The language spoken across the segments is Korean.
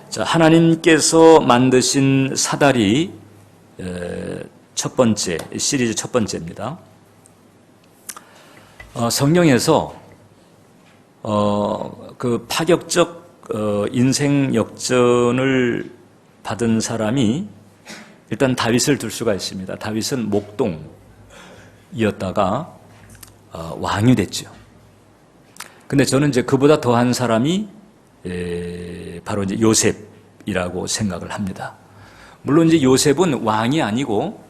자, 하나님께서 만드신 사다리 첫 번째, 시리즈 첫 번째입니다. 성경에서 그 파격적 인생 역전을 받은 사람이 일단 다윗을 들 수가 있습니다. 다윗은 목동이었다가 왕이 됐죠. 근데 저는 이제 그보다 더한 사람이 바로 이제 요셉이라고 생각을 합니다. 물론 이제 요셉은 왕이 아니고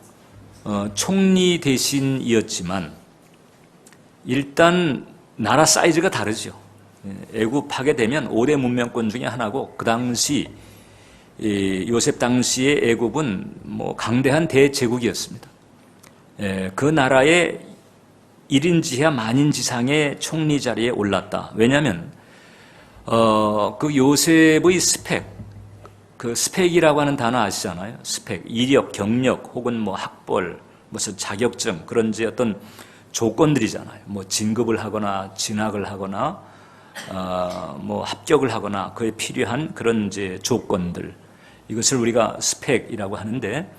총리 대신이었지만 일단 나라 사이즈가 다르죠. 애굽하게 되면 5대 문명권 중에 하나고, 그 당시 요셉 당시의 애굽은 뭐 강대한 대제국이었습니다. 그 나라의 1인 지하 만인 지상의 총리 자리에 올랐다. 왜냐하면 그 요셉의 스펙, 그 스펙이라고 하는 단어 아시잖아요. 스펙, 이력, 경력, 혹은 뭐 학벌, 무슨 자격증, 그런 이제 어떤 조건들이잖아요. 뭐 진급을 하거나 진학을 하거나 뭐 합격을 하거나 그에 필요한 그런 이제 조건들, 이것을 우리가 스펙이라고 하는데,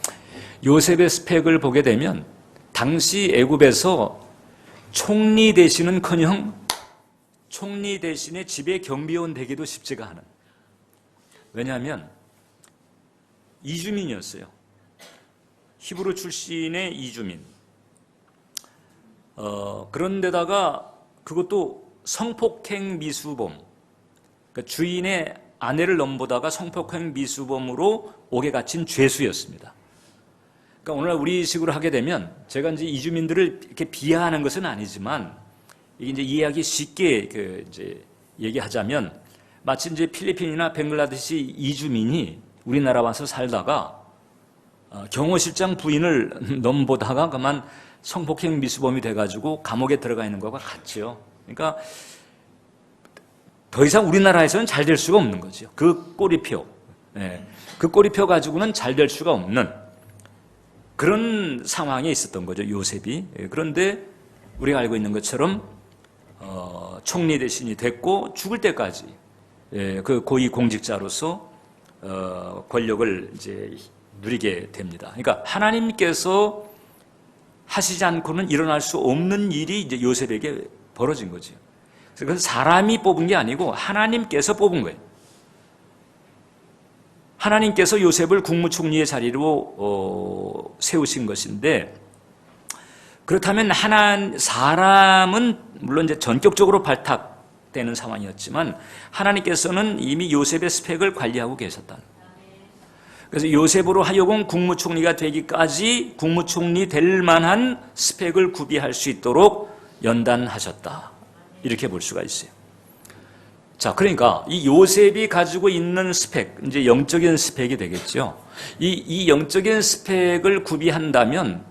요셉의 스펙을 보게 되면 당시 애굽에서 총리 대신은커녕 총리 대신에 집에 경비원 되기도 쉽지가 않은, 왜냐하면 이주민이었어요. 히브리 출신의 이주민. 그런데다가 그것도 성폭행 미수범, 그러니까 주인의 아내를 넘보다가 성폭행 미수범으로 옥에 갇힌 죄수였습니다. 그러니까 오늘 우리식으로 하게 되면, 제가 이제 이주민들을 이렇게 비하하는 것은 아니지만 이게 이제 이해하기 쉽게 이제 얘기하자면, 마치 이제 필리핀이나 벵글라데시 이주민이 우리나라 와서 살다가 경호실장 부인을 넘보다가 그만 성폭행 미수범이 돼가지고 감옥에 들어가 있는 것과 같죠. 그러니까 더 이상 우리나라에서는 잘 될 수가 없는 거죠. 그 꼬리표, 그 꼬리표 가지고는 잘 될 수가 없는 그런 상황에 있었던 거죠, 요셉이. 그런데 우리가 알고 있는 것처럼 총리 대신이 됐고, 죽을 때까지 그 고위 공직자로서 권력을 이제 누리게 됩니다. 그러니까 하나님께서 하시지 않고는 일어날 수 없는 일이 이제 요셉에게 벌어진 거죠. 그래서 사람이 뽑은 게 아니고 하나님께서 뽑은 거예요. 하나님께서 요셉을 국무총리의 자리로 세우신 것인데, 그렇다면 사람은 물론 이제 전격적으로 발탁되는 상황이었지만 하나님께서는 이미 요셉의 스펙을 관리하고 계셨다는 거예요. 그래서 요셉으로 하여금 국무총리가 되기까지 국무총리 될 만한 스펙을 구비할 수 있도록 연단하셨다, 이렇게 볼 수가 있어요. 자, 그러니까 이 요셉이 가지고 있는 스펙, 이제 영적인 스펙이 되겠죠. 이 영적인 스펙을 구비한다면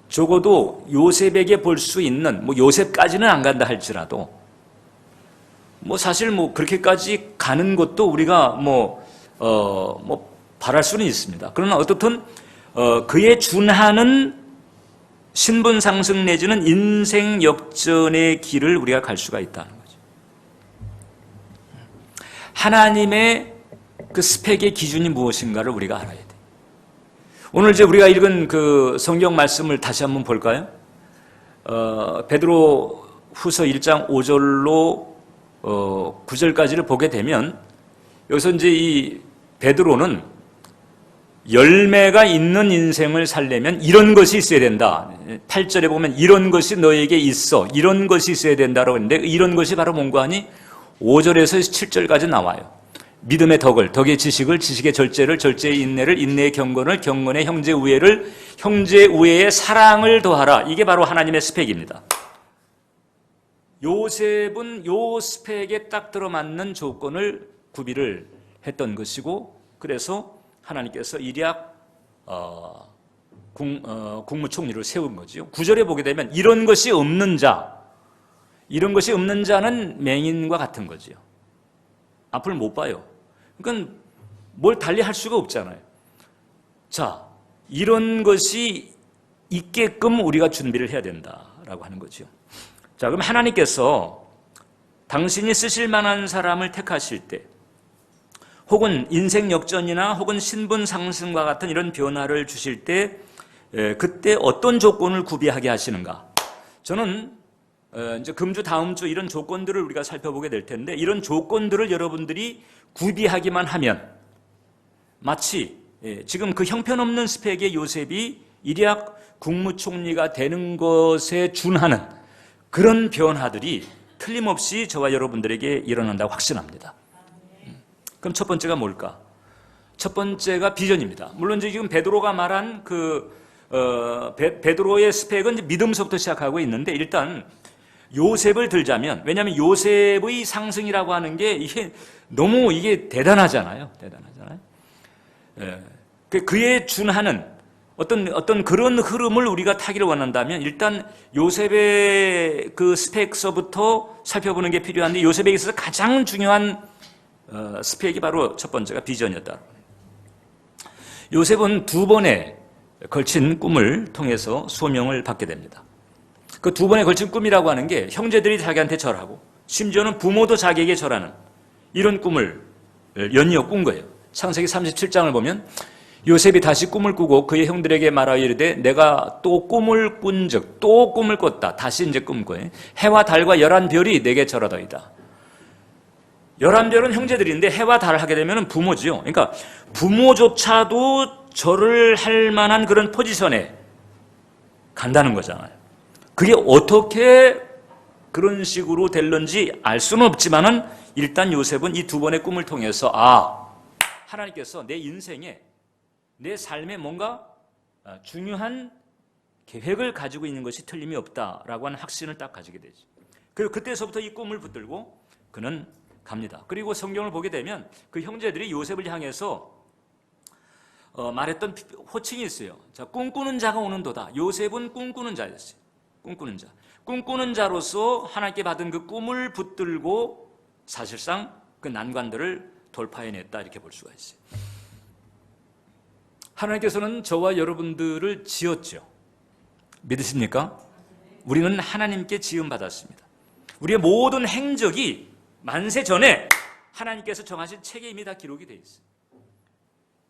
적어도 요셉에게 볼 수 있는, 뭐 요셉까지는 안 간다 할지라도, 뭐 사실 뭐 그렇게까지 가는 것도 우리가 바랄 수는 있습니다. 그러나 어떻든 그에 준하는 신분 상승 내지는 인생 역전의 길을 우리가 갈 수가 있다는 거죠. 하나님의 그 스펙의 기준이 무엇인가를 우리가 알아야 돼요. 오늘 이제 우리가 읽은 그 성경 말씀을 다시 한번 볼까요? 베드로 후서 1장 5절로 9절까지를 보게 되면, 여기서 이제 이 베드로는 열매가 있는 인생을 살려면 이런 것이 있어야 된다. 8절에 보면 이런 것이 너에게 있어, 이런 것이 있어야 된다라고 했는데, 이런 것이 바로 뭔가 하니 5절에서 7절까지 나와요. 믿음의 덕을, 덕의 지식을, 지식의 절제를, 절제의 인내를, 인내의 경건을, 경건의 형제 우애를, 형제 우애의 사랑을 더하라. 이게 바로 하나님의 스펙입니다. 요셉은 요 스펙에 딱 들어맞는 조건을 구비를 했던 것이고, 그래서 하나님께서 일약 국무총리를 세운 거죠. 9절에 보게 되면 이런 것이 없는 자, 이런 것이 없는 자는 맹인과 같은 거죠. 앞을 못 봐요. 그러니까 뭘 달리 할 수가 없잖아요. 자, 이런 것이 있게끔 우리가 준비를 해야 된다라고 하는 거죠. 자, 그럼 하나님께서 당신이 쓰실 만한 사람을 택하실 때, 혹은 인생 역전이나 혹은 신분 상승과 같은 이런 변화를 주실 때 그때 어떤 조건을 구비하게 하시는가? 저는 이제 금주 다음 주 이런 조건들을 우리가 살펴보게 될 텐데 이런 조건들을 여러분들이 구비하기만 하면 마치 지금 그 형편없는 스펙의 요셉이 이리약 국무총리가 되는 것에 준하는 그런 변화들이 틀림없이 저와 여러분들에게 일어난다고 확신합니다. 그럼 첫 번째가 뭘까? 첫 번째가 비전입니다. 물론 지금 베드로가 말한 베드로의 스펙은 믿음서부터 시작하고 있는데 일단 요셉을 들자면, 왜냐하면 요셉의 상승이라고 하는 게 이게 너무 대단하잖아요. 그에 준하는 어떤 그런 흐름을 우리가 타기를 원한다면 일단 요셉의 그 스펙서부터 살펴보는 게 필요한데 요셉에게 있어서 가장 중요한 스펙이 바로 첫 번째가 비전이었다. 요셉은 2번에 걸친 꿈을 통해서 소명을 받게 됩니다. 그 2번에 걸친 꿈이라고 하는 게 형제들이 자기한테 절하고 심지어는 부모도 자기에게 절하는 이런 꿈을 연이어 꾼 거예요. 창세기 37장을 보면 요셉이 다시 꿈을 꾸고 그의 형들에게 말하여 이르되 내가 또 꿈을 꾼즉 또 꿈을 꿨다. 다시 이제 꾼 거예요. 해와 달과 11별이 내게 절하더이다. 11별은 형제들인데 해와 달을 하게 되면 부모지요. 그러니까 부모조차도 절을 할 만한 그런 포지션에 간다는 거잖아요. 그게 어떻게 그런 식으로 될런지 알 수는 없지만은 일단 요셉은 이 2번의 꿈을 통해서 하나님께서 내 인생에 내 삶에 뭔가 중요한 계획을 가지고 있는 것이 틀림이 없다라고 하는 확신을 딱 가지게 되죠. 그리고 그때서부터 이 꿈을 붙들고 그는 갑니다. 그리고 성경을 보게 되면 그 형제들이 요셉을 향해서 말했던 호칭이 있어요. 자, 꿈꾸는 자가 오는도다. 요셉은 꿈꾸는 자였어요. 꿈꾸는 자. 꿈꾸는 자로서 하나님께 받은 그 꿈을 붙들고 사실상 그 난관들을 돌파해냈다 이렇게 볼 수가 있어요. 하나님께서는 저와 여러분들을 지었죠. 믿으십니까? 우리는 하나님께 지음받았습니다. 우리의 모든 행적이 만세 전에 하나님께서 정하신 책에 이미 다 기록이 되어 있어요.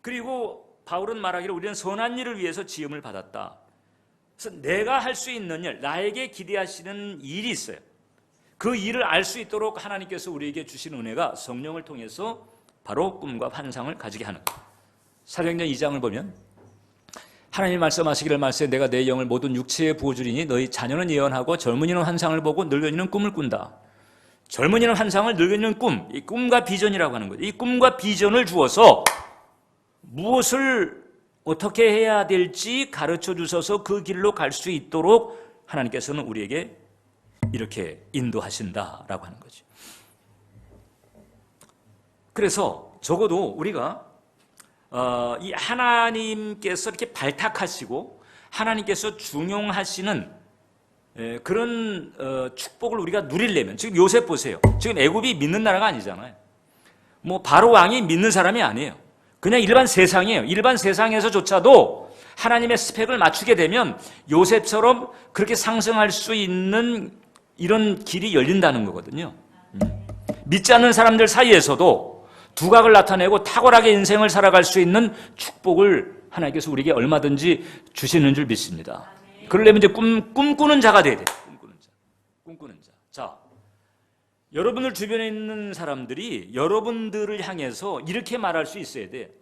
그리고 바울은 말하기를 우리는 선한 일을 위해서 지음을 받았다. 그래서 내가 할 수 있는 일, 나에게 기대하시는 일이 있어요. 그 일을 알 수 있도록 하나님께서 우리에게 주신 은혜가 성령을 통해서 바로 꿈과 환상을 가지게 하는 거예요. 사도행전 2장을 보면 하나님 말씀하시기를 말세 내가 내 영을 모든 육체에 부어주리니 너희 자녀는 예언하고 젊은이는 환상을 보고 늙은이는 꿈을 꾼다. 젊은이는 환상을, 늙은이는 꿈, 이 꿈과 비전이라고 하는 거죠. 이 꿈과 비전을 주어서 무엇을 어떻게 해야 될지 가르쳐 주셔서 그 길로 갈 수 있도록 하나님께서는 우리에게 이렇게 인도하신다라고 하는 거죠. 그래서 적어도 우리가 이 하나님께서 이렇게 발탁하시고 하나님께서 중용하시는 그런 축복을 우리가 누리려면, 지금 요셉 보세요. 지금 애굽이 믿는 나라가 아니잖아요. 뭐 바로 왕이 믿는 사람이 아니에요. 그냥 일반 세상이에요. 일반 세상에서조차도 하나님의 스펙을 맞추게 되면 요셉처럼 그렇게 상승할 수 있는 이런 길이 열린다는 거거든요. 믿지 않는 사람들 사이에서도 두각을 나타내고 탁월하게 인생을 살아갈 수 있는 축복을 하나님께서 우리에게 얼마든지 주시는 줄 믿습니다. 그러려면 이제 꿈꾸는 자가 돼야 돼요. 꿈꾸는 자. 자, 여러분들 주변에 있는 사람들이 여러분들을 향해서 이렇게 말할 수 있어야 돼.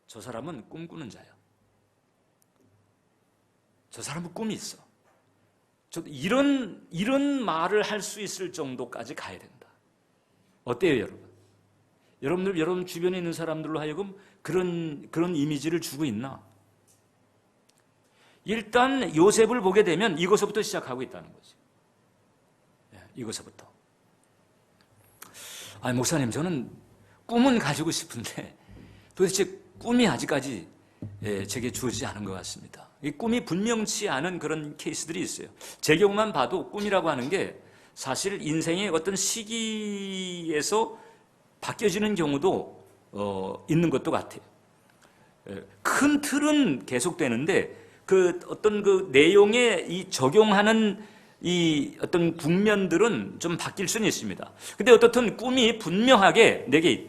저 사람은 꿈꾸는 자야. 저 사람은 꿈이 있어. 이런 말을 할 수 있을 정도까지 가야 된다. 어때요, 여러분? 여러분 주변에 있는 사람들로 하여금 그런 이미지를 주고 있나? 일단 요셉을 보게 되면 이것부터 시작하고 있다는 거죠. 이것부터. 목사님, 저는 꿈은 가지고 싶은데 도대체 꿈이 아직까지 제게 주어지지 않은 것 같습니다. 이 꿈이 분명치 않은 그런 케이스들이 있어요. 제 경우만 봐도 꿈이라고 하는 게 사실 인생의 어떤 시기에서 바뀌어지는 경우도 있는 것도 같아요. 큰 틀은 계속되는데 그 어떤 그 내용에 이 적용하는 이 어떤 국면들은 좀 바뀔 수는 있습니다. 근데 어떻든 꿈이 분명하게 내게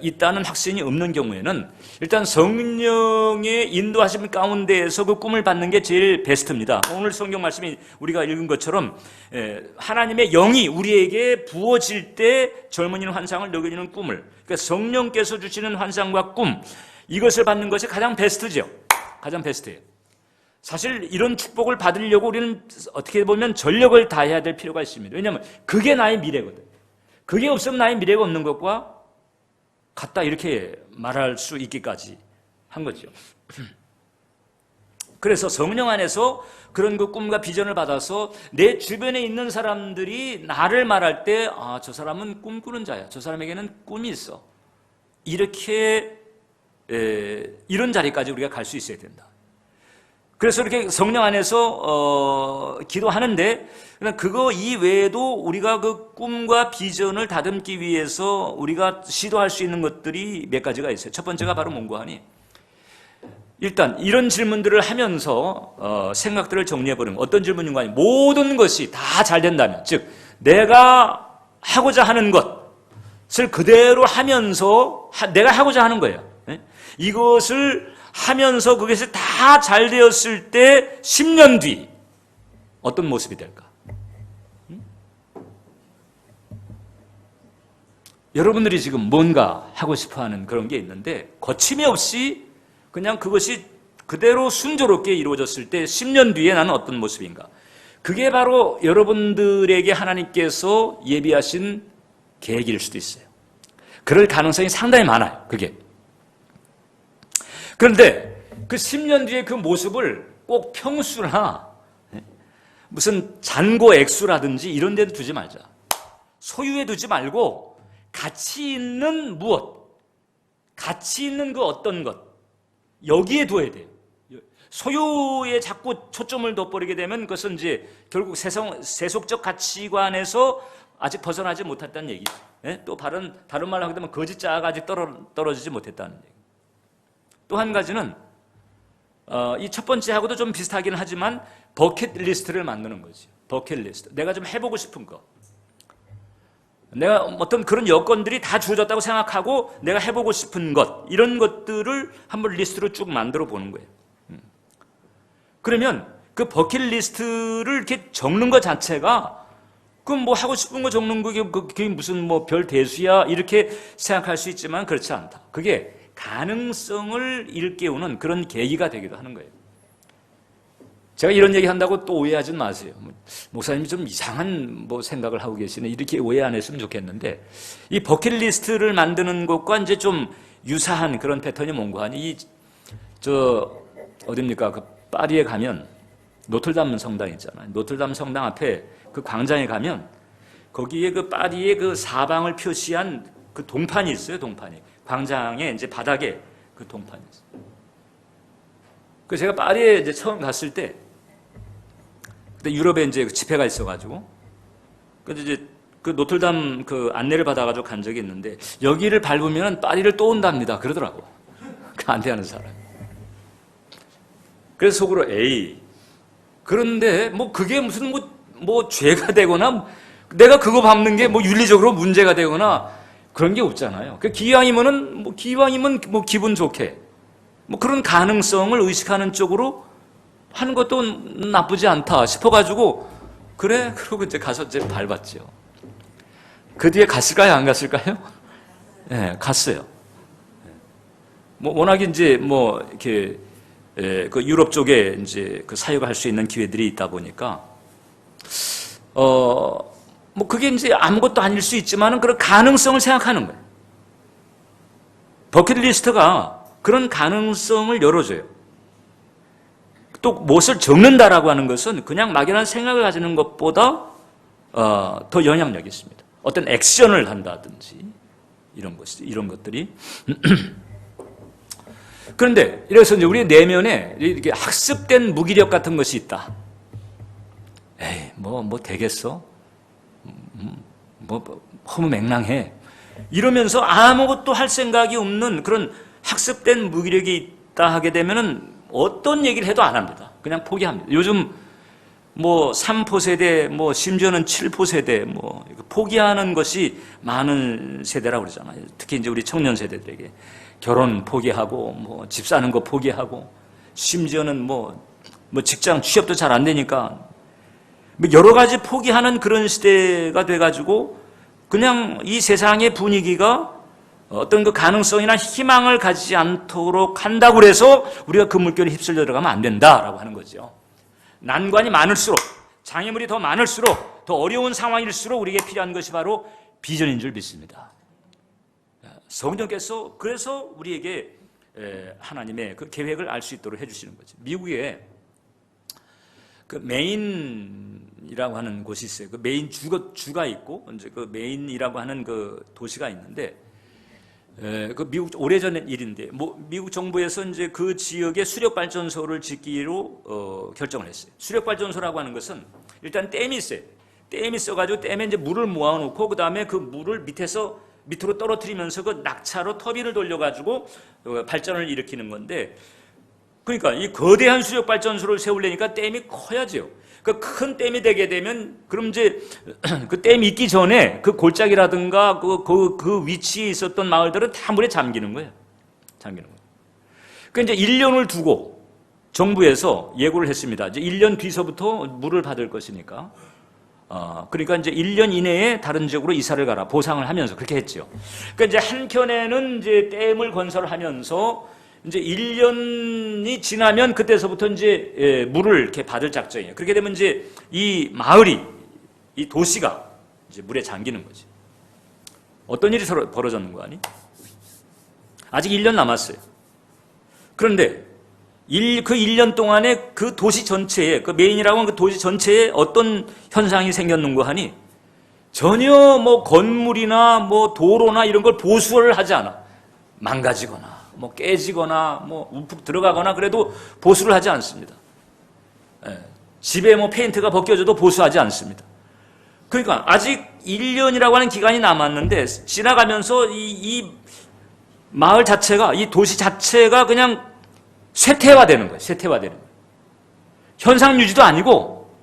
있다는 확신이 없는 경우에는 일단 성령의 인도하심 가운데에서 그 꿈을 받는 게 제일 베스트입니다. 오늘 성경 말씀이 우리가 읽은 것처럼 하나님의 영이 우리에게 부어질 때 젊은이는 환상을 느끼는 꿈을, 그러니까 성령께서 주시는 환상과 꿈, 이것을 받는 것이 가장 베스트죠. 가장 베스트예요. 사실 이런 축복을 받으려고 우리는 어떻게 보면 전력을 다해야 될 필요가 있습니다. 왜냐하면 그게 나의 미래거든. 그게 없으면 나의 미래가 없는 것과 같다, 이렇게 말할 수 있기까지 한 거죠. 그래서 성령 안에서 그런 그 꿈과 비전을 받아서 내 주변에 있는 사람들이 나를 말할 때, 아, 저 사람은 꿈꾸는 자야, 저 사람에게는 꿈이 있어, 이렇게 이런 자리까지 우리가 갈 수 있어야 된다. 그래서 이렇게 성령 안에서 기도하는데, 그거 이외에도 우리가 그 꿈과 비전을 다듬기 위해서 우리가 시도할 수 있는 것들이 몇 가지가 있어요. 첫 번째가 바로 뭔가 하니, 일단 이런 질문들을 하면서 생각들을 정리해버리면, 어떤 질문인가 하니, 모든 것이 다 잘 된다면, 즉 내가 하고자 하는 것을 그대로 하면서 내가 하고자 하는 거예요. 이것을 하면서 그것이 다 잘 되었을 때 10년 뒤 어떤 모습이 될까? 여러분들이 지금 뭔가 하고 싶어하는 그런 게 있는데 거침이 없이 그냥 그것이 그대로 순조롭게 이루어졌을 때 10년 뒤에 나는 어떤 모습인가? 그게 바로 여러분들에게 하나님께서 예비하신 계획일 수도 있어요. 그럴 가능성이 상당히 많아요. 그게. 그런데 그 10년 뒤에 그 모습을 꼭 평수나 무슨 잔고 액수라든지 이런 데도 두지 말자. 소유에 두지 말고 가치 있는 무엇, 가치 있는 그 어떤 것, 여기에 둬야 돼요. 소유에 자꾸 초점을 둬버리게 되면 그것은 이제 결국 세속적 가치관에서 아직 벗어나지 못했다는 얘기죠. 또 다른 말로 하게 되면 거짓자가 아직 떨어지지 못했다는 얘기. 또 한 가지는 이 첫 번째하고도 좀 비슷하긴 하지만 버킷리스트를 만드는 거죠. 버킷리스트. 내가 좀 해보고 싶은 거. 내가 어떤 그런 여건들이 다 주어졌다고 생각하고 내가 해보고 싶은 것, 이런 것들을 한번 리스트로 쭉 만들어 보는 거예요. 그러면 그 버킷리스트를 이렇게 적는 것 자체가, 그럼 뭐 하고 싶은 거 적는 그게 무슨 뭐 별 대수야, 이렇게 생각할 수 있지만 그렇지 않다. 그게 가능성을 일깨우는 그런 계기가 되기도 하는 거예요. 제가 이런 얘기 한다고 또 오해하지 마세요. 목사님이 좀 이상한 뭐 생각을 하고 계시네, 이렇게 오해 안 했으면 좋겠는데, 이 버킷리스트를 만드는 것과 이제 좀 유사한 그런 패턴이 뭔가 하니, 어딥니까? 그 파리에 가면 노틀담 성당 있잖아요. 노틀담 성당 앞에 그 광장에 가면 거기에 그 파리의 그 사방을 표시한 그 동판이 있어요. 동판이. 광장에 이제 바닥에 그 동판이 있어요. 그 제가 파리에 이제 처음 갔을 때, 그때 유럽에 이제 집회가 있어가지고, 근데 이제 그 노틀담 그 안내를 받아가지고 간 적이 있는데, 여기를 밟으면 파리를 또 온답니다. 그러더라고. 그 안내하는 사람. 그래서 속으로 에이. 그런데 뭐 그게 무슨 뭐 죄가 되거나 내가 그거 밟는 게 뭐 윤리적으로 문제가 되거나 그런 게 없잖아요. 그 기왕이면 뭐 기분 좋게 뭐 그런 가능성을 의식하는 쪽으로 하는 것도 나쁘지 않다 싶어가지고, 그래? 그러고 이제 가서 이제 밟았죠. 그 뒤에 갔을까요? 안 갔을까요? 네, 갔어요. 뭐 워낙 이제 뭐 이렇게 그 유럽 쪽에 이제 그 사역을 할 수 있는 기회들이 있다 보니까 뭐 그게 이제 아무것도 아닐 수 있지만은 그런 가능성을 생각하는 거예요. 버킷리스트가 그런 가능성을 열어줘요. 또 무엇을 적는다라고 하는 것은 그냥 막연한 생각을 가지는 것보다 더 영향력이 있습니다. 어떤 액션을 한다든지 이런 것들이. 그런데 이래서 이제 우리 내면에 이렇게 학습된 무기력 같은 것이 있다. 에이, 뭐 되겠어? 허무맹랑해. 이러면서 아무것도 할 생각이 없는 그런 학습된 무기력이 있다 하게 되면은 어떤 얘기를 해도 안 합니다. 그냥 포기합니다. 요즘 뭐 3포 세대, 뭐 심지어는 7포 세대, 뭐 포기하는 것이 많은 세대라고 그러잖아요. 특히 이제 우리 청년 세대들에게 결혼 포기하고, 뭐 집 사는 거 포기하고, 심지어는 뭐 직장 취업도 잘 안 되니까 여러 가지 포기하는 그런 시대가 돼가지고 그냥 이 세상의 분위기가 어떤 그 가능성이나 희망을 가지지 않도록 한다고 해서 우리가 그 물결에 휩쓸려 들어가면 안 된다라고 하는 거죠. 난관이 많을수록, 장애물이 더 많을수록, 더 어려운 상황일수록 우리에게 필요한 것이 바로 비전인 줄 믿습니다. 성령께서 그래서 우리에게 하나님의 그 계획을 알 수 있도록 해주시는 거죠. 미국에 그 메인이라고 하는 곳이 있어요. 그 메인 주가 있고, 이제 그 메인이라고 하는 그 도시가 있는데, 그 미국 오래전 일인데, 미국 정부에서 이제 그 지역에 수력 발전소를 짓기로 결정을 했어요. 수력 발전소라고 하는 것은 일단 댐이 있어요. 댐이 있어가지고 댐에 이제 물을 모아놓고 그 다음에 그 물을 밑으로 떨어뜨리면서 그 낙차로 터빈을 돌려가지고 발전을 일으키는 건데, 그러니까 이 거대한 수력 발전소를 세우려니까 댐이 커야죠. 그 큰 댐이 되게 되면 그럼 이제 그 댐이 있기 전에 그 골짜기라든가 그 위치에 있었던 마을들은 다 물에 잠기는 거예요. 잠기는 거예요. 그러니까 이제 1년을 두고 정부에서 예고를 했습니다. 이제 1년 뒤서부터 물을 받을 것이니까. 그러니까 이제 1년 이내에 다른 지역으로 이사를 가라 보상을 하면서 그렇게 했죠. 그러니까 이제 한켠에는 이제 댐을 건설하면서 이제 1년이 지나면 그때서부터 이제 물을 이렇게 받을 작정이에요. 그렇게 되면 이제 이 마을이, 이 도시가 이제 물에 잠기는 거지. 어떤 일이 벌어졌는 거 아니? 아직 1년 남았어요. 그런데 그 1년 동안에 그 도시 전체에, 그 메인이라고 하는 그 도시 전체에 어떤 현상이 생겼는가 하니 전혀 뭐 건물이나 뭐 도로나 이런 걸 보수를 하지 않아. 망가지거나 뭐 깨지거나 뭐 움푹 들어가거나 그래도 보수를 하지 않습니다. 집에 뭐 페인트가 벗겨져도 보수하지 않습니다. 그러니까 아직 1년이라고 하는 기간이 남았는데 지나가면서 이 마을 자체가, 이 도시 자체가 그냥 쇠퇴화되는 거예요. 쇠퇴화되는 거예요. 현상 유지도 아니고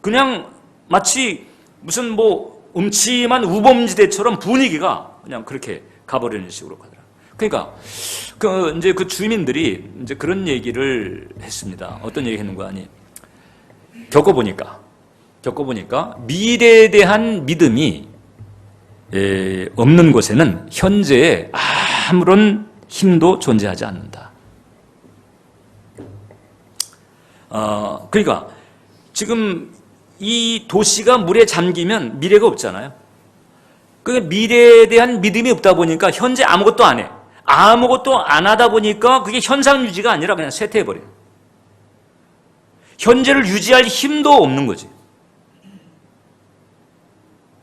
그냥 마치 무슨 뭐 음침한 우범지대처럼 분위기가 그냥 그렇게 가버리는 식으로 가더라고요. 그러니까 이제 그 주민들이 이제 그런 얘기를 했습니다. 어떤 얘기 했는 거 아니? 겪어보니까 미래에 대한 믿음이 없는 곳에는 현재에 아무런 힘도 존재하지 않는다. 그러니까 지금 이 도시가 물에 잠기면 미래가 없잖아요. 그 미래에 대한 믿음이 없다 보니까 현재 아무것도 안 해. 아무것도 안 하다 보니까 그게 현상 유지가 아니라 그냥 쇠퇴해버려요. 현재를 유지할 힘도 없는 거지.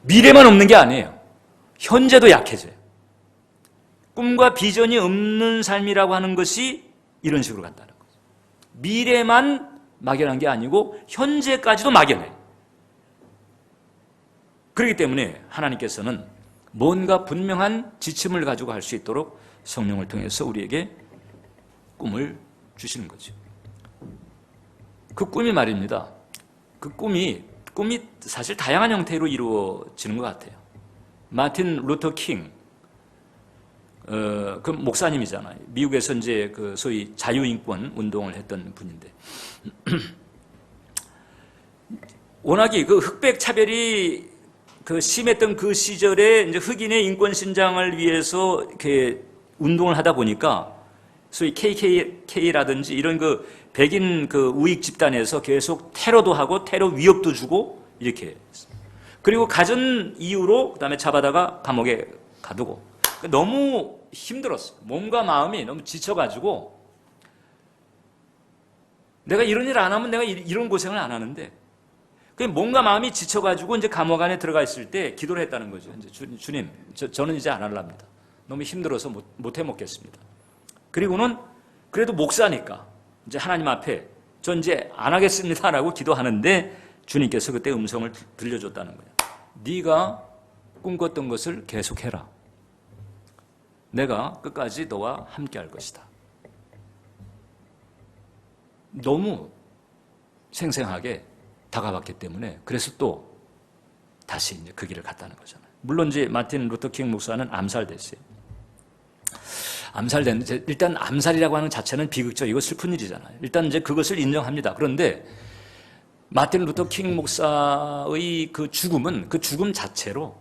미래만 없는 게 아니에요. 현재도 약해져요. 꿈과 비전이 없는 삶이라고 하는 것이 이런 식으로 간다는 거죠. 미래만 막연한 게 아니고 현재까지도 막연해요. 그렇기 때문에 하나님께서는 뭔가 분명한 지침을 가지고 할 수 있도록 성령을 통해서 우리에게 꿈을 주시는 거죠. 그 꿈이 말입니다. 그 꿈이 사실 다양한 형태로 이루어지는 것 같아요. 마틴 루터 킹, 그 목사님이잖아요. 미국에서 이제 그 소위 자유인권 운동을 했던 분인데, 워낙에 그 흑백 차별이 그 심했던 그 시절에 이제 흑인의 인권 신장을 위해서 이렇게 운동을 하다 보니까 소위 KKK라든지 이런 그 백인 그 우익 집단에서 계속 테러도 하고 테러 위협도 주고 이렇게 했어요. 그리고 갖은 이유로 그다음에 잡아다가 감옥에 가두고 너무 힘들었어요. 몸과 마음이 너무 지쳐가지고 내가 이런 일 안 하면 내가 이런 고생을 안 하는데 몸과 마음이 지쳐가지고 이제 감옥 안에 들어가 있을 때 기도를 했다는 거죠. 이제 주님, 저는 이제 안 할랍니다. 너무 힘들어서 못 해먹겠습니다. 그리고는 그래도 목사니까 이제 하나님 앞에 전 이제 안 하겠습니다라고 기도하는데 주님께서 그때 음성을 들려줬다는 거예요. 네가 꿈꿨던 것을 계속해라. 내가 끝까지 너와 함께 할 것이다. 너무 생생하게 다가왔기 때문에 그래서 또 다시 이제 그 길을 갔다는 거잖아요. 물론 이제 마틴 루터 킹 목사는 암살됐어요. 암살됐는데 일단 암살이라고 하는 자체는 비극적이고 슬픈 일이잖아요. 일단 이제 그것을 인정합니다. 그런데 마틴 루터 킹 목사의 그 죽음은 그 죽음 자체로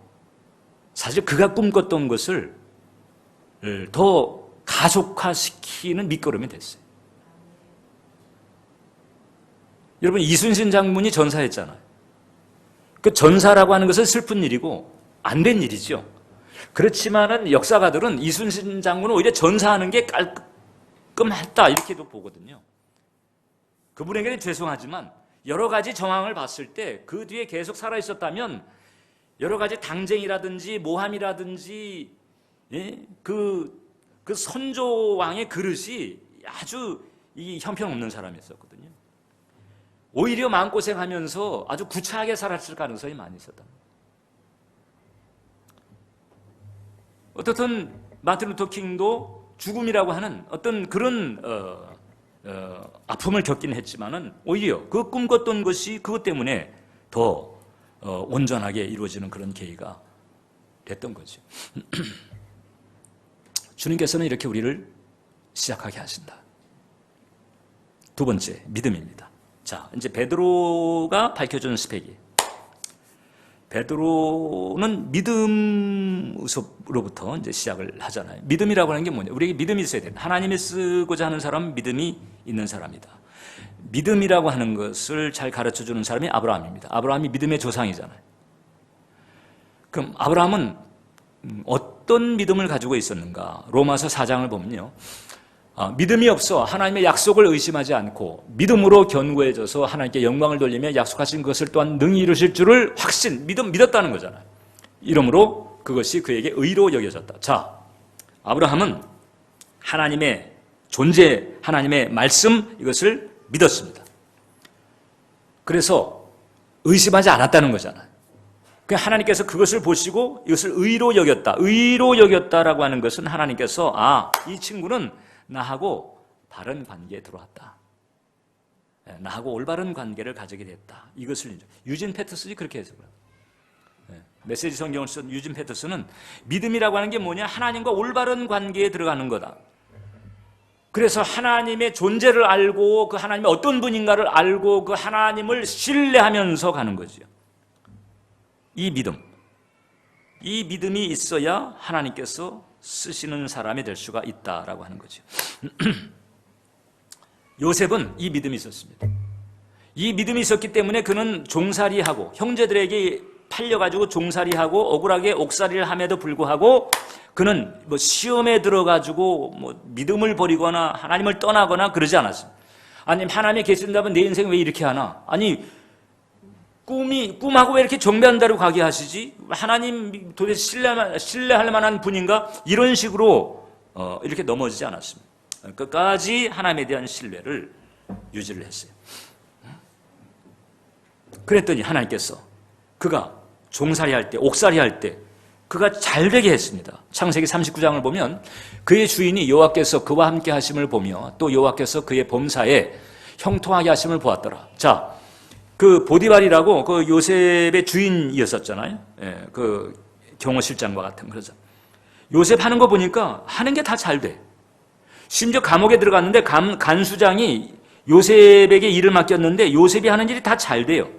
사실 그가 꿈꿨던 것을 더 가속화시키는 밑거름이 됐어요. 여러분 이순신 장군이 전사했잖아요. 그 전사라고 하는 것은 슬픈 일이고 안 된 일이죠. 그렇지만은 역사가들은 이순신 장군은 오히려 전사하는 게 깔끔했다 이렇게도 보거든요. 그분에게는 죄송하지만 여러 가지 정황을 봤을 때 그 뒤에 계속 살아 있었다면 여러 가지 당쟁이라든지 모함이라든지 그 선조왕의 그릇이 아주 이 형편없는 사람이었거든요. 오히려 마음고생하면서 아주 구차하게 살았을 가능성이 많이 있었다. 어떻든 마틴 루터 킹도 죽음이라고 하는 어떤 그런 아픔을 겪긴 했지만은 오히려 그 꿈꿨던 것이 그것 때문에 더 온전하게 이루어지는 그런 계기가 됐던 거죠. 주님께서는 이렇게 우리를 시작하게 하신다. 두 번째, 믿음입니다. 자, 이제 베드로가 밝혀준 스펙이. 베드로는 믿음으로부터 이제 시작을 하잖아요. 믿음이라고 하는 게 뭐냐? 우리에게 믿음이 있어야 된다. 하나님이 쓰고자 하는 사람은 믿음이 있는 사람이다. 믿음이라고 하는 것을 잘 가르쳐 주는 사람이 아브라함입니다. 아브라함이 믿음의 조상이잖아요. 그럼 아브라함은 어떤 믿음을 가지고 있었는가? 로마서 4장을 보면요. 믿음이 없어 하나님의 약속을 의심하지 않고 믿음으로 견고해져서 하나님께 영광을 돌리며 약속하신 것을 또한 능히 이루실 줄을 믿었다는 거잖아요. 이러므로 그것이 그에게 의로 여겨졌다. 자, 아브라함은 하나님의 존재, 하나님의 말씀 이것을 믿었습니다. 그래서 의심하지 않았다는 거잖아요. 하나님께서 그것을 보시고 이것을 의로 여겼다. 의로 여겼다라고 하는 것은 하나님께서 이 친구는 나하고 바른 관계에 들어왔다. 나하고 올바른 관계를 가지게 됐다. 이것을 유진 패터슨이 그렇게 해석을 합니다. 메시지 성경을 쓴 유진 패터슨은 믿음이라고 하는 게 뭐냐? 하나님과 올바른 관계에 들어가는 거다. 그래서 하나님의 존재를 알고 그 하나님이 어떤 분인가를 알고 그 하나님을 신뢰하면서 가는 거죠. 이 믿음이 있어야 하나님께서 쓰시는 사람이 될 수가 있다라고 하는 거죠. 요셉은 이 믿음이 있었습니다. 이 믿음이 있었기 때문에 그는 종살이하고 형제들에게 팔려가지고 종살이하고 억울하게 옥살이를 함에도 불구하고 그는 시험에 들어가지고 믿음을 버리거나 하나님을 떠나거나 그러지 않았습니다. 아니 하나님이 계신다면 내 인생 왜 이렇게 하나? 아니 꿈하고 왜 이렇게 정반대로 가게 하시지? 하나님 도대체 신뢰할 만한 분인가? 이런 식으로 이렇게 넘어지지 않았습니다. 끝까지 하나님에 대한 신뢰를 유지를 했어요. 그랬더니 하나님께서 그가 종살이 할 때, 옥살이 할 때 그가 잘 되게 했습니다. 창세기 39장을 보면 그의 주인이 여호와께서 그와 함께 하심을 보며 또 여호와께서 그의 범사에 형통하게 하심을 보았더라. 자, 그 보디발이라고 그 요셉의 주인이었었잖아요. 그 경호실장과 같은 그러죠. 요셉 하는 거 보니까 하는 게 다 잘 돼. 심지어 감옥에 들어갔는데 간수장이 요셉에게 일을 맡겼는데 요셉이 하는 일이 다 잘 돼요.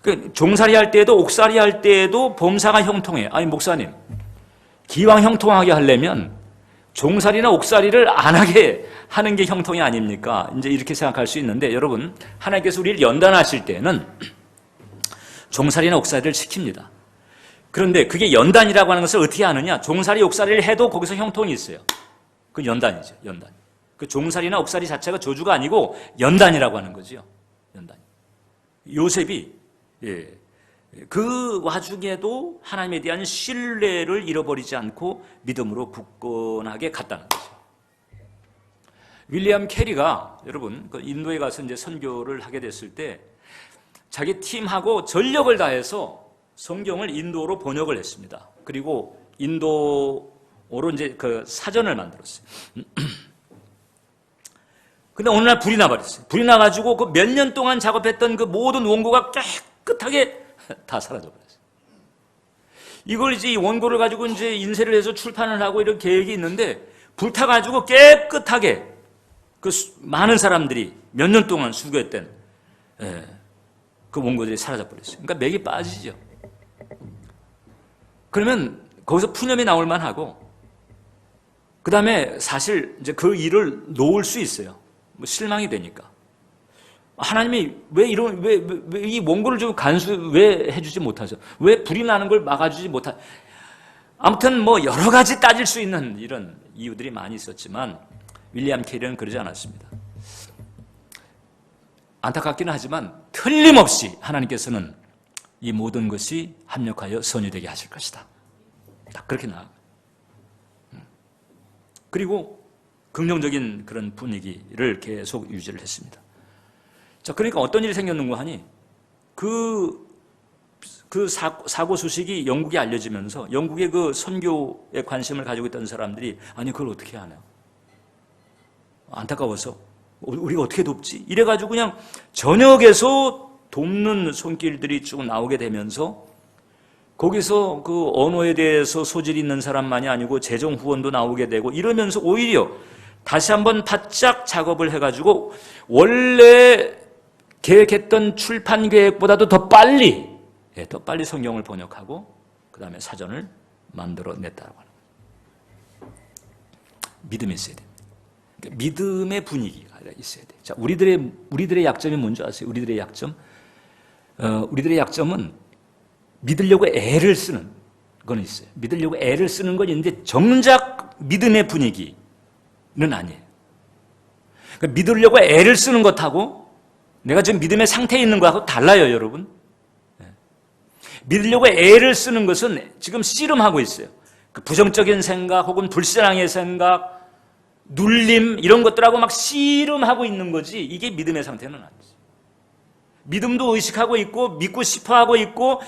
그 종살이 할 때에도 옥살이 할 때에도 범사가 형통해. 아니 목사님, 기왕 형통하게 하려면 종살이나 옥살이를 안 하게 하는 게 형통이 아닙니까? 이제 이렇게 생각할 수 있는데 여러분, 하나님께서 우리를 연단하실 때는 종살이나 옥살이를 시킵니다. 그런데 그게 연단이라고 하는 것을 어떻게 아느냐? 종살이, 옥살이를 해도 거기서 형통이 있어요. 그 연단이죠, 연단. 그 종살이나 옥살이 자체가 저주가 아니고 연단이라고 하는 거죠. 연단. 요셉이 그 와중에도 하나님에 대한 신뢰를 잃어버리지 않고 믿음으로 굳건하게 갔다는 거죠. 윌리엄 캐리가 여러분 그 인도에 가서 이제 선교를 하게 됐을 때 자기 팀하고 전력을 다해서 성경을 인도어로 번역을 했습니다. 그리고 인도어로 이제 그 사전을 만들었어요. 근데 어느 날 불이 나버렸어요. 불이 나가지고 그 몇 년 동안 작업했던 그 모든 원고가 깨끗하게 다 사라져버렸어요. 이걸 이제 이 원고를 가지고 이제 인쇄를 해서 출판을 하고 이런 계획이 있는데 불타가지고 깨끗하게 그 많은 사람들이 몇 년 동안 수고했던 그 원고들이 사라져버렸어요. 그러니까 맥이 빠지죠. 그러면 거기서 푸념이 나올 만하고, 그 다음에 사실 이제 그 일을 놓을 수 있어요. 뭐 실망이 되니까. 하나님이 왜 이 원고를 좀 왜 해주지 못하죠? 왜 불이 나는 걸 막아주지 못하? 아무튼 뭐 여러 가지 따질 수 있는 이런 이유들이 많이 있었지만 윌리엄 캐리는 그러지 않았습니다. 안타깝기는 하지만 틀림없이 하나님께서는 이 모든 것이 합력하여 선이 되게 하실 것이다. 딱 그렇게 나아가요. 그리고 긍정적인 그런 분위기를 계속 유지를 했습니다. 자, 그러니까 어떤 일이 생겼는가 하니 그 사고 소식이 영국에 알려지면서 영국의 그 선교에 관심을 가지고 있던 사람들이 아니 그걸 어떻게 하냐, 안타까워서 우리가 어떻게 돕지? 이래가지고 그냥 전역에서 돕는 손길들이 쭉 나오게 되면서 거기서 그 언어에 대해서 소질이 있는 사람만이 아니고 재정 후원도 나오게 되고 이러면서 오히려 다시 한번 바짝 작업을 해가지고 원래 계획했던 출판 계획보다도 더 빨리 성경을 번역하고 그 다음에 사전을 만들어냈다고 하는 거예요. 믿음이 있어야 됩니다. 그러니까 믿음의 분위기가 있어야 돼요. 자, 우리들의 약점이 뭔지 아세요? 우리들의 약점? 우리들의 약점은 믿으려고 애를 쓰는 건 있어요. 믿으려고 애를 쓰는 건 있는데 정작 믿음의 분위기는 아니에요. 그러니까 믿으려고 애를 쓰는 것하고 내가 지금 믿음의 상태에 있는 것하고 달라요, 여러분. 믿으려고 애를 쓰는 것은 지금 씨름하고 있어요. 그 부정적인 생각 혹은 불신앙의 생각, 눌림 이런 것들하고 막 씨름하고 있는 거지 이게 믿음의 상태는 아니죠. 믿음도 의식하고 있고 믿고 싶어 하고 있고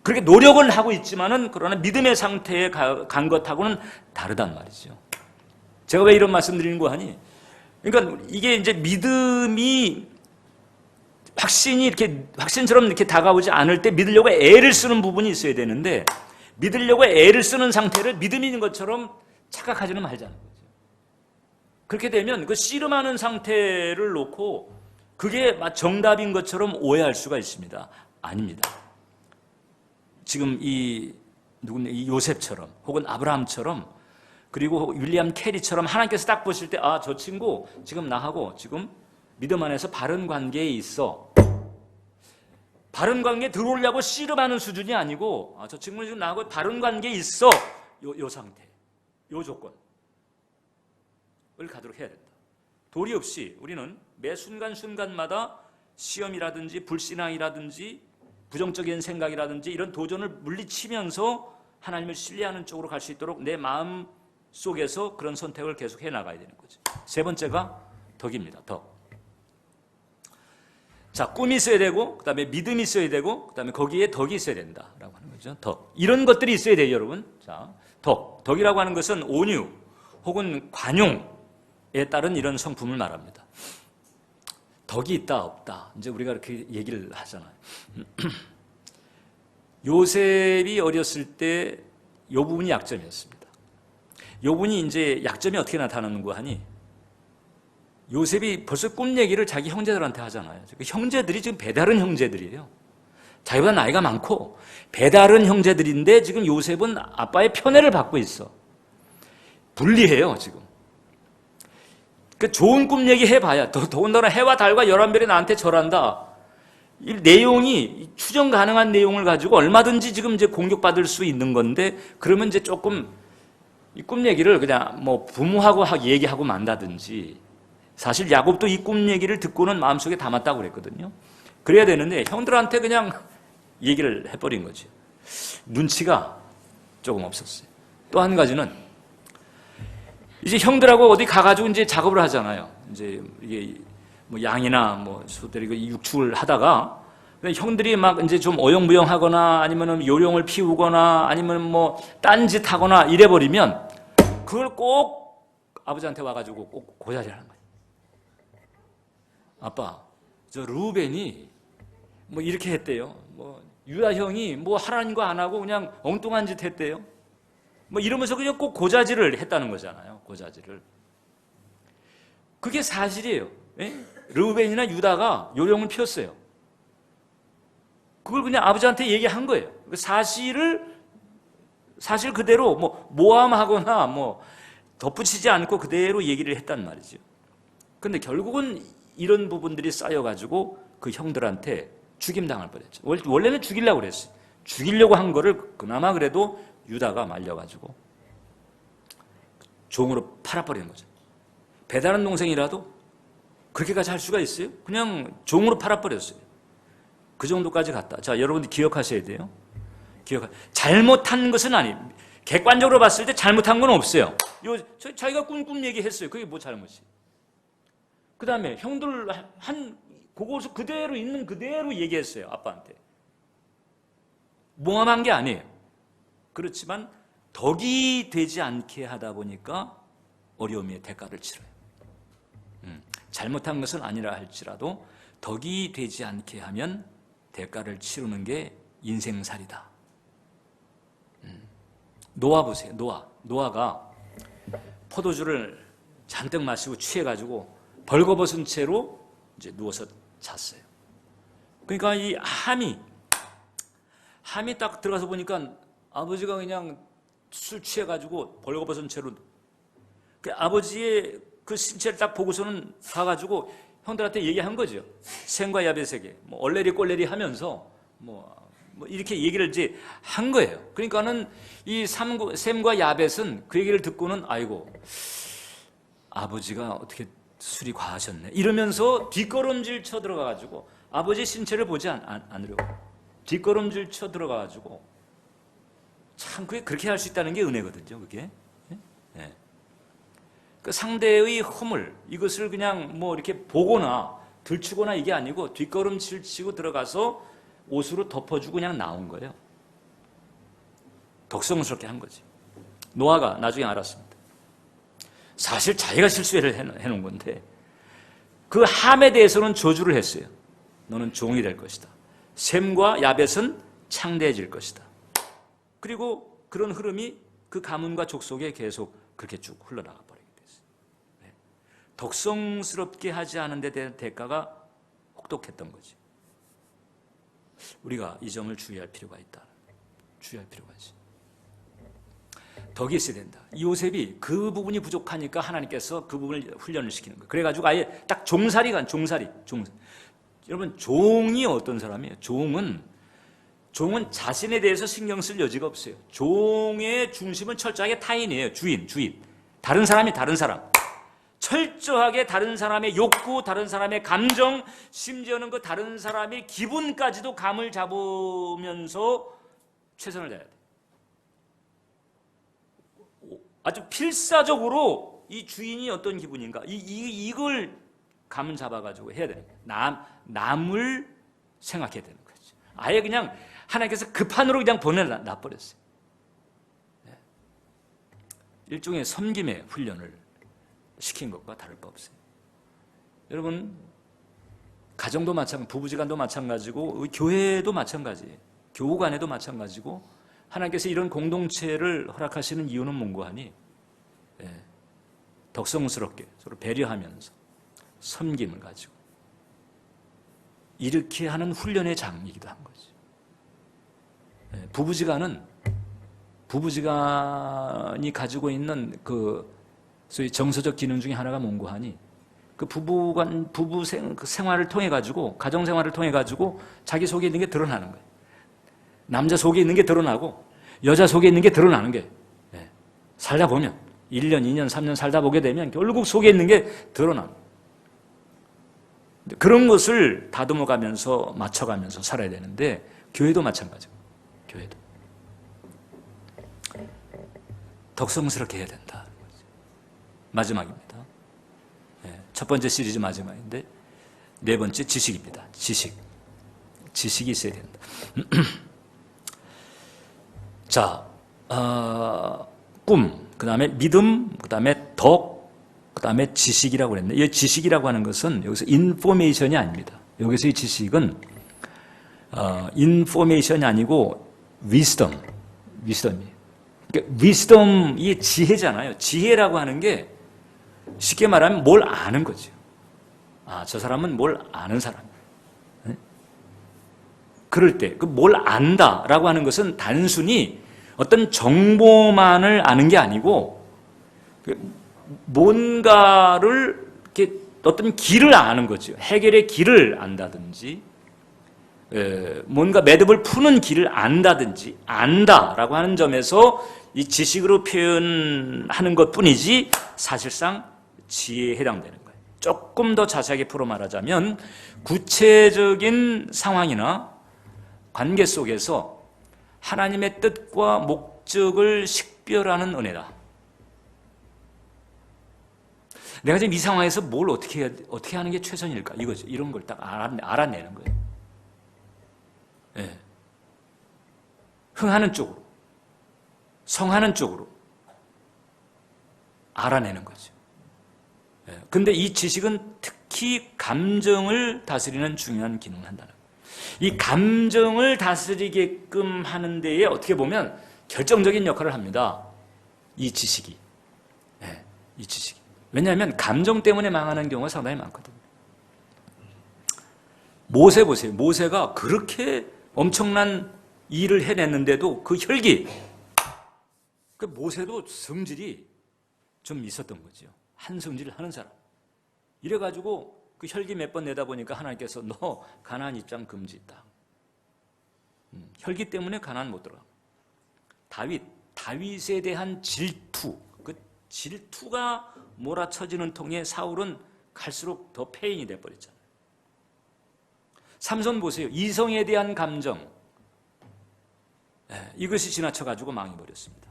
그렇게 노력은 하고 있지만은 그러나 믿음의 상태에 간 것하고는 다르단 말이죠. 제가 왜 이런 말씀 드리는 거 하니? 그러니까 이게 이제 믿음이 확신처럼 이렇게 다가오지 않을 때 믿으려고 애를 쓰는 부분이 있어야 되는데 믿으려고 애를 쓰는 상태를 믿음인 것처럼 착각하지는 말자는 거죠. 그렇게 되면 그 씨름하는 상태를 놓고 그게 정답인 것처럼 오해할 수가 있습니다. 아닙니다. 지금 이 요셉처럼 혹은 아브라함처럼 그리고 윌리엄 캐리처럼 하나님께서 딱 보실 때 아, 저 친구 지금 나하고 지금 믿음 안에서 바른 관계에 있어. 바른 관계에 들어오려고 씨름하는 수준이 아니고 아, 저 친구는 지금 나하고 바른 관계에 있어. 요 상태, 요 조건을 가도록 해야 된다. 도리 없이 우리는 매 순간순간마다 시험이라든지 불신앙이라든지 부정적인 생각이라든지 이런 도전을 물리치면서 하나님을 신뢰하는 쪽으로 갈 수 있도록 내 마음 속에서 그런 선택을 계속 해나가야 되는 거죠. 세 번째가 덕입니다. 덕. 자, 꿈이 있어야 되고, 그 다음에 믿음이 있어야 되고, 그 다음에 거기에 덕이 있어야 된다라고 하는 거죠. 덕. 이런 것들이 있어야 돼요, 여러분. 자, 덕. 덕이라고 하는 것은 온유 혹은 관용에 따른 이런 성품을 말합니다. 덕이 있다, 없다. 이제 우리가 이렇게 얘기를 하잖아요. 요셉이 어렸을 때 이 부분이 약점이었습니다. 이 부분이 이제 약점이 어떻게 나타나는가 하니 요셉이 벌써 꿈 얘기를 자기 형제들한테 하잖아요. 그 형제들이 지금 배다른 형제들이에요. 자기보다 나이가 많고 배다른 형제들인데 지금 요셉은 아빠의 편애를 받고 있어. 불리해요, 지금. 그 좋은 꿈 얘기 해봐야 더군다나 해와 달과 11별이 나한테 절한다. 이 내용이 추정 가능한 내용을 가지고 얼마든지 지금 이제 공격받을 수 있는 건데 그러면 이제 조금 이 꿈 얘기를 그냥 뭐 부모하고 얘기하고 만다든지 사실 야곱도 이 꿈 얘기를 듣고는 마음속에 담았다고 그랬거든요. 그래야 되는데 형들한테 그냥 얘기를 해버린 거지. 눈치가 조금 없었어요. 또 한 가지는 이제 형들하고 어디 가가지고 이제 작업을 하잖아요. 이제 이게 뭐 양이나 뭐 소들이 육축을 하다가 형들이 막 이제 좀 어영부영하거나 아니면 요령을 피우거나 아니면 뭐 딴짓하거나 이래버리면 그걸 꼭 아버지한테 와가지고 꼭 고자질하는 거예요. 아빠, 저 루벤이 뭐 이렇게 했대요. 뭐 유다 형이 뭐 하라는 거 안 하고 그냥 엉뚱한 짓 했대요. 뭐 이러면서 그냥 꼭 고자질을 했다는 거잖아요. 고자질을. 그게 사실이에요. 예? 르우벤이나 유다가 요령을 피웠어요. 그걸 그냥 아버지한테 얘기한 거예요. 사실 그대로 뭐 모함하거나 뭐 덧붙이지 않고 그대로 얘기를 했단 말이죠. 근데 결국은 이런 부분들이 쌓여가지고 그 형들한테 죽임당할 뻔했죠. 원래는 죽이려고 그랬어요. 죽이려고 한 거를 그나마 그래도 유다가 말려가지고 종으로 팔아버리는 거죠. 배다른 동생이라도 그렇게까지 할 수가 있어요? 그냥 종으로 팔아버렸어요. 그 정도까지 갔다. 자, 여러분들 기억하셔야 돼요. 잘못한 것은 아닙니다. 객관적으로 봤을 때 잘못한 건 없어요. 자기가 꾼 얘기했어요. 그게 뭐 잘못이? 그 다음에 형들 그곳을 그대로 있는 그대로 얘기했어요. 아빠한테. 모함한 게 아니에요. 그렇지만 덕이 되지 않게 하다 보니까 어려움의 대가를 치러요. 잘못한 것은 아니라 할지라도 덕이 되지 않게 하면 대가를 치르는 게 인생살이다. 노아 보세요. 노아가 포도주를 잔뜩 마시고 취해가지고 벌거벗은 채로 이제 누워서 잤어요. 그러니까 이 함이 딱 들어가서 보니까 아버지가 그냥 술 취해가지고 벌거벗은 채로 그 아버지의 그 신체를 딱 보고서는 가가지고 형들한테 얘기한 거죠. 셈과 야벳에게 뭐 얼레리 꼴레리 하면서 뭐 이렇게 얘기를 이제 한 거예요. 그러니까는 이 셈과 야벳은 그 얘기를 듣고는 아이고 아버지가 어떻게 술이 과하셨네 이러면서 뒷걸음질 쳐 들어가가지고 아버지 신체를 보지 않으려고 뒷걸음질 쳐 들어가가지고 참 그게 그렇게 할 수 있다는 게 은혜거든요. 그게. 네. 그 상대의 허물 이것을 그냥 뭐 이렇게 보거나 들추거나 이게 아니고 뒷걸음질 치고 들어가서 옷으로 덮어주고 그냥 나온 거예요. 덕성스럽게 한 거지. 노아가 나중에 알았습니다. 사실 자기가 실수를 해놓은 건데 그 함에 대해서는 저주를 했어요. 너는 종이 될 것이다. 셈과 야벳은 창대해질 것이다. 그리고 그런 흐름이 그 가문과 족속에 계속 그렇게 쭉 흘러나가 버리게 됐어요. 네. 덕성스럽게 하지 않은 데 대한 대가가 혹독했던 거지. 우리가 이 점을 주의할 필요가 있다. 주의할 필요가 있어. 덕이 있어야 된다. 요셉이 그 부분이 부족하니까 하나님께서 그 부분을 훈련을 시키는 거예요. 그래가지고 아예 딱 종살이. 여러분 종이 어떤 사람이에요? 종은 자신에 대해서 신경 쓸 여지가 없어요. 종의 중심은 철저하게 타인이에요. 주인. 다른 사람이 다른 사람. 철저하게 다른 사람의 욕구, 다른 사람의 감정, 심지어는 그 다른 사람의 기분까지도 감을 잡으면서 최선을 다해야 돼. 아주 필사적으로 이 주인이 어떤 기분인가 이걸 감 잡아가지고 해야 되는 거예요. 남을 생각해야 되는 거죠. 아예 그냥 하나님께서 급한으로 그냥 보내놔버렸어요. 일종의 섬김의 훈련을 시킨 것과 다를 바 없어요. 여러분 가정도 마찬가지고 부부지간도 마찬가지고 교회도 마찬가지예요. 교우간에도 마찬가지고 하나님께서 이런 공동체를 허락하시는 이유는 뭔가 하니 덕성스럽게 서로 배려하면서 섬김을 가지고 이렇게 하는 훈련의 장이기도 한 거죠. 부부지간이 가지고 있는 그 소위 정서적 기능 중에 하나가 뭔고 하니 그 부부 생활을 통해 가지고 가정 생활을 통해 가지고 자기 속에 있는 게 드러나는 거예요. 남자 속에 있는 게 드러나고 여자 속에 있는 게 드러나는 게 살다 보면 1년, 2년, 3년 살다 보게 되면 결국 속에 있는 게 드러납니다. 그런 것을 다듬어가면서 맞춰가면서 살아야 되는데 교회도 마찬가지고 교회도 덕성스럽게 해야 된다. 마지막입니다. 첫 번째 시리즈 마지막인데 네 번째 지식입니다. 지식이 있어야 된다. 자, 꿈, 그 다음에 믿음, 그 다음에 덕, 그 다음에 지식이라고 그랬는데, 이 지식이라고 하는 것은 여기서 인포메이션이 아닙니다. 여기서 이 지식은 인포메이션이 아니고 위스덤이에요. 그러니까 위스덤이 지혜잖아요. 지혜라고 하는 게 쉽게 말하면 뭘 아는 거죠. 저 사람은 뭘 아는 사람이에요. 네? 그럴 때 그 뭘 안다라고 하는 것은 단순히 어떤 정보만을 아는 게 아니고 뭔가를 이렇게 어떤 길을 아는 거죠. 해결의 길을 안다든지 뭔가 매듭을 푸는 길을 안다든지 안다라고 하는 점에서 이 지식으로 표현하는 것뿐이지 사실상 지혜에 해당되는 거예요. 조금 더 자세하게 풀어 말하자면 구체적인 상황이나 관계 속에서 하나님의 뜻과 목적을 식별하는 은혜다. 내가 지금 이 상황에서 뭘 어떻게 하는 게 최선일까? 이거죠. 이런 걸 딱 알아내는 거예요. 네. 흥하는 쪽으로, 성하는 쪽으로 알아내는 거죠. 근데 이 지식은 특히 감정을 다스리는 중요한 기능을 한다는 거예요. 이 감정을 다스리게끔 하는 데에 어떻게 보면 결정적인 역할을 합니다. 이 지식이. 이 지식이. 왜냐하면 감정 때문에 망하는 경우가 상당히 많거든요. 모세 보세요. 모세가 그렇게 엄청난 일을 해냈는데도 그 혈기, 그 모세도 성질이 좀 있었던 거죠. 한 성질을 하는 사람. 이래가지고 그 혈기 몇 번 내다 보니까 하나님께서 너 가나안 입장 금지했다. 혈기 때문에 가나안 못 들어가. 다윗에 대한 질투, 그 질투가 몰아쳐지는 통에 사울은 갈수록 더 폐인이 돼버렸잖아요. 삼손 보세요. 이성에 대한 감정, 이것이 지나쳐가지고 망해버렸습니다.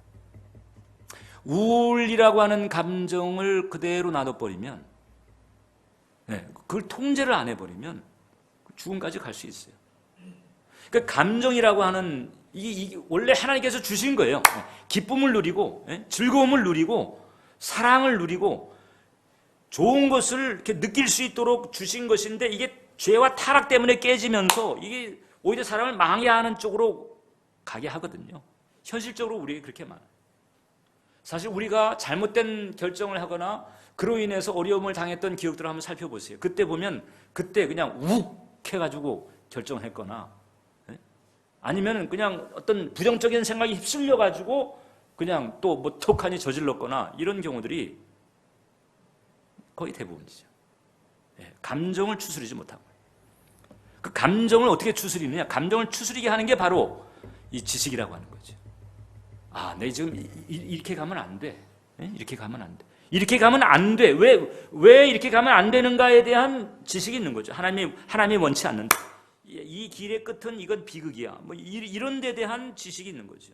우울이라고 하는 감정을 그대로 놔둬버리면, 그걸 통제를 안 해버리면 죽음까지 갈 수 있어요. 그러니까 감정이라고 하는 이게 원래 하나님께서 주신 거예요. 기쁨을 누리고, 즐거움을 누리고, 사랑을 누리고, 좋은 것을 이렇게 느낄 수 있도록 주신 것인데 이게 죄와 타락 때문에 깨지면서 이게 오히려 사람을 망해하는 쪽으로 가게 하거든요. 현실적으로 우리에게 그렇게 많아요. 사실 우리가 잘못된 결정을 하거나 그로 인해서 어려움을 당했던 기억들을 한번 살펴보세요. 그때 보면 그때 그냥 욱 해가지고 결정을 했거나 아니면 그냥 어떤 부정적인 생각이 휩쓸려가지고 그냥 또 뭐 톡하니 저질렀거나 이런 경우들이 거의 대부분이죠. 감정을 추스리지 못하고. 그 감정을 어떻게 추스리느냐? 감정을 추스리게 하는 게 바로 이 지식이라고 하는 거죠. 내 지금 이렇게 가면 안 돼. 이렇게 가면 안 돼. 이렇게 가면 안 돼. 왜 이렇게 가면 안 되는가에 대한 지식이 있는 거죠. 하나님이 원치 않는다. 이 길의 끝은 이건 비극이야. 뭐 이런 데 대한 지식이 있는 거죠.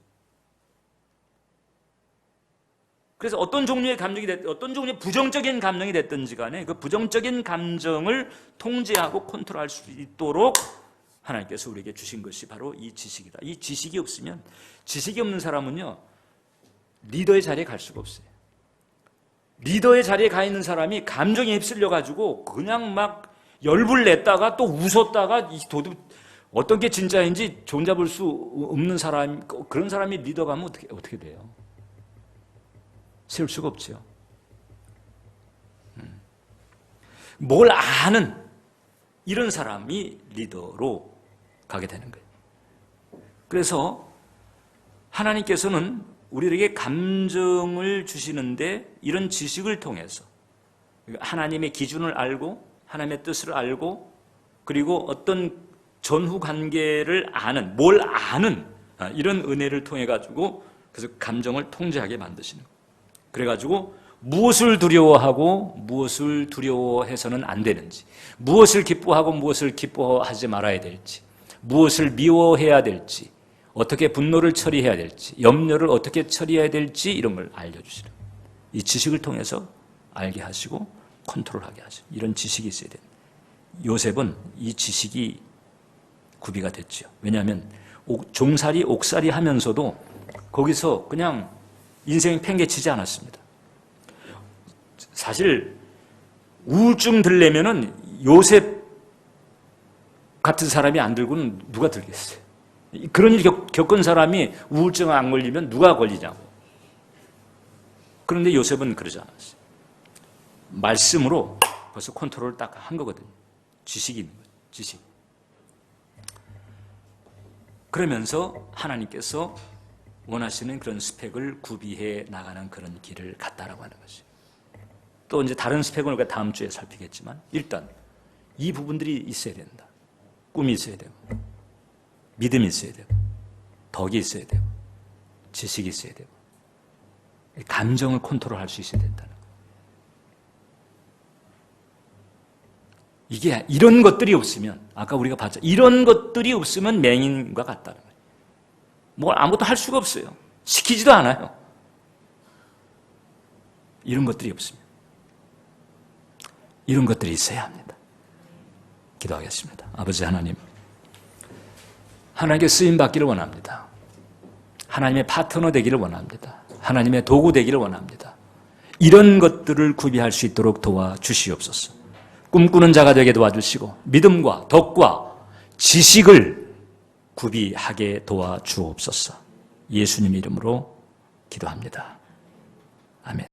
그래서 어떤 종류의 감정이 됐든 어떤 종류의 부정적인 감정이 됐든지 간에 그 부정적인 감정을 통제하고 컨트롤할 수 있도록 하나님께서 우리에게 주신 것이 바로 이 지식이다. 이 지식이 없으면, 지식이 없는 사람은요 리더의 자리에 갈 수가 없어요. 리더의 자리에 가 있는 사람이 감정에 휩쓸려가지고 그냥 막 열불 냈다가 또 웃었다가 도둑 어떤 게 진짜인지 종잡을 수 없는 사람, 그런 사람이 리더가 하면 어떻게 돼요? 세울 수가 없죠. 뭘 아는 이런 사람이 리더로 가게 되는 거예요. 그래서 하나님께서는 우리에게 감정을 주시는데 이런 지식을 통해서 하나님의 기준을 알고 하나님의 뜻을 알고 그리고 어떤 전후 관계를 아는, 뭘 아는 이런 은혜를 통해 가지고 그래서 감정을 통제하게 만드시는 거예요. 그래가지고 무엇을 두려워하고 무엇을 두려워해서는 안 되는지, 무엇을 기뻐하고 무엇을 기뻐하지 말아야 될지, 무엇을 미워해야 될지, 어떻게 분노를 처리해야 될지, 염려를 어떻게 처리해야 될지 이런 걸 알려주시는 거예요. 이 지식을 통해서 알게 하시고 컨트롤하게 하시고 이런 지식이 있어야 돼요. 요셉은 이 지식이 구비가 됐죠. 왜냐하면 종살이 옥살이 하면서도 거기서 그냥 인생 팽개치지 않았습니다. 사실 우울증 들려면은 요셉 같은 사람이 안 들고는 누가 들겠어요? 그런 일 겪은 사람이 우울증 안 걸리면 누가 걸리냐고. 그런데 요셉은 그러지 않았어요. 말씀으로 벌써 컨트롤을 딱 한 거거든요. 지식이 있는 거죠. 지식. 그러면서 하나님께서 원하시는 그런 스펙을 구비해 나가는 그런 길을 갔다라고 하는 것이죠. 또 이제 다른 스펙은 우리가 다음 주에 살피겠지만 일단 이 부분들이 있어야 된다. 꿈이 있어야 되고, 믿음이 있어야 되고, 덕이 있어야 되고, 지식이 있어야 되고, 감정을 컨트롤할 수 있어야 된다는 거예요. 이게 이런 것들이 없으면 아까 우리가 봤죠. 이런 것들이 없으면 맹인과 같다는 거예요. 뭘 아무것도 할 수가 없어요. 시키지도 않아요. 이런 것들이 없으면. 이런 것들이 있어야 합니다. 기도하겠습니다. 아버지 하나님, 하나님께 쓰임받기를 원합니다. 하나님의 파트너 되기를 원합니다. 하나님의 도구 되기를 원합니다. 이런 것들을 구비할 수 있도록 도와주시옵소서. 꿈꾸는 자가 되게 도와주시고 믿음과 덕과 지식을 구비하게 도와주옵소서. 예수님 이름으로 기도합니다. 아멘.